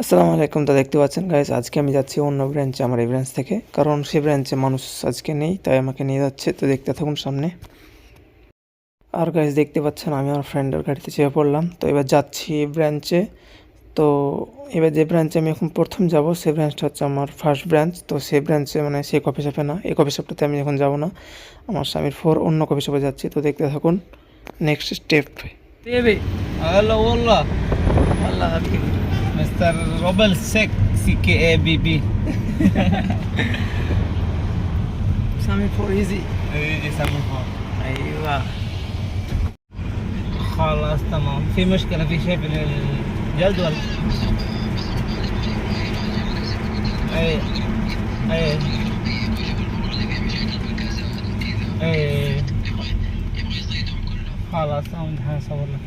আসসালামু আলাইকুম। তো দেখতে পাচ্ছেন গাইস, আজকে আমি যাচ্ছি অন্য ব্রাঞ্চে, আমার এই ব্রাঞ্চ থেকে, কারণ সেই ব্রাঞ্চে মানুষ আজকে নেই, তাই আমাকে নিয়ে যাচ্ছে। তো দেখতে থাকুন সামনে। আর গাইস দেখতে পাচ্ছেন আমি আমার ফ্রেন্ডের গাড়িতে চেপে পড়লাম। তো এবার যাচ্ছি ব্রাঞ্চে। তো এবার যে ব্রাঞ্চে আমি এখন প্রথম যাব, সেই ব্রাঞ্চটা হচ্ছে আমার ফার্স্ট ব্রাঞ্চ। তো সেই ব্রাঞ্চে মানে সেই কফি শপে না, এই কফি শপটাতে আমি এখন যাব না, আমার স্বামীর অন্য কফি শপে যাচ্ছি। তো দেখতে থাকুন নেক্সট স্টেপ। هلا والله. আল্লাহ হাবিব। مستر روبل سيك CKABB. স্বামী ফর ইজি। يجي سامي فوق. ايوه خلاص تمام. في مشكلة في شيء في الجلد ولا؟ اي اي اي خلاص تمام هصور لك.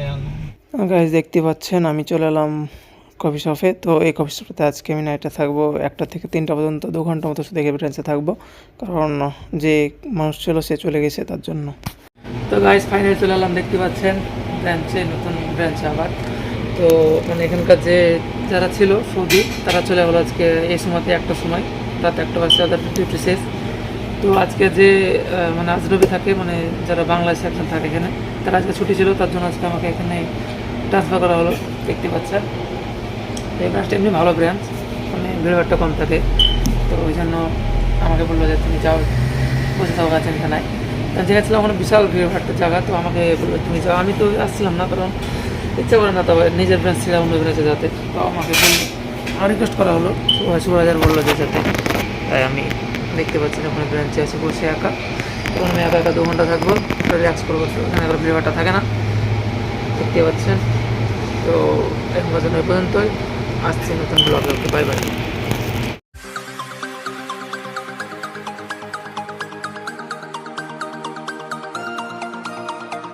يلا. গাইজ দেখতে পাচ্ছেন আমি চলে এলাম কফি শপে। তো এই কফি শপটাতে আজকে আমি নাইটে থাকবো 1টা থেকে 3টা পর্যন্ত, 2 ঘন্টা মতো শুধু ব্রাঞ্চে থাকবো, কারণ যে মানুষ ছিল সে চলে গেছে, তার জন্য। তো গাইজ ফাইনালি চলে এলাম, দেখতে পাচ্ছেন ব্রাঞ্চে, নতুন ব্রাঞ্চে আবার। তো মানে এখানকার যে যারা ছিল সৌদি, তারা চলে গেলো আজকে এই সময়তে, 1টার সময়, রাত 1টা বাজে, তাদের ডিউটি শেষ। তো আজকে যে মানে আজরবি থাকে, মানে যারা বাংলাদেশে একজন থাকে এখানে, তারা আজকে ছুটি ছিল, তার জন্য আজকে আমাকে এখানে ট্রান্সফার করা হলো, দেখতে পাচ্ছেন। তো এই ব্রাঞ্চটা এমনি ভালো ব্রাঞ্চ, মানে ভিড়ভাড়টা কম থাকে। তো ওই জন্য আমাকে বললো যে তুমি যাও, বসে থাকো কাছে এখানে। জায়গা ছিল ওখানে বিশাল ভিড়ভাড়টা জায়গা, তো আমাকে বললো তুমি যাও। আমি তো আসছিলাম না, কারণ ইচ্ছা করে না, তবে নিজের ব্রাঞ্চ ছিল অন্য ব্রাঞ্চে যাতে। তো আমাকে বললো, আমার রিকোয়েস্ট করা হলো, সুরাজার বললো যে যাতে, তাই আমি দেখতে পাচ্ছি না ওখানে ব্রাঞ্চে আছে বসে একা। তখন আমি একা 2 ঘন্টা থাকবো, রিল্যাক্স করবো, ওখানে আবার ভিড়ভাড়টা থাকে না, দেখতে পাচ্ছেন। তো এখন পর্যন্ত ওই পর্যন্তই, আসছি নতুন ব্লগে। ওকে, বাই বাই।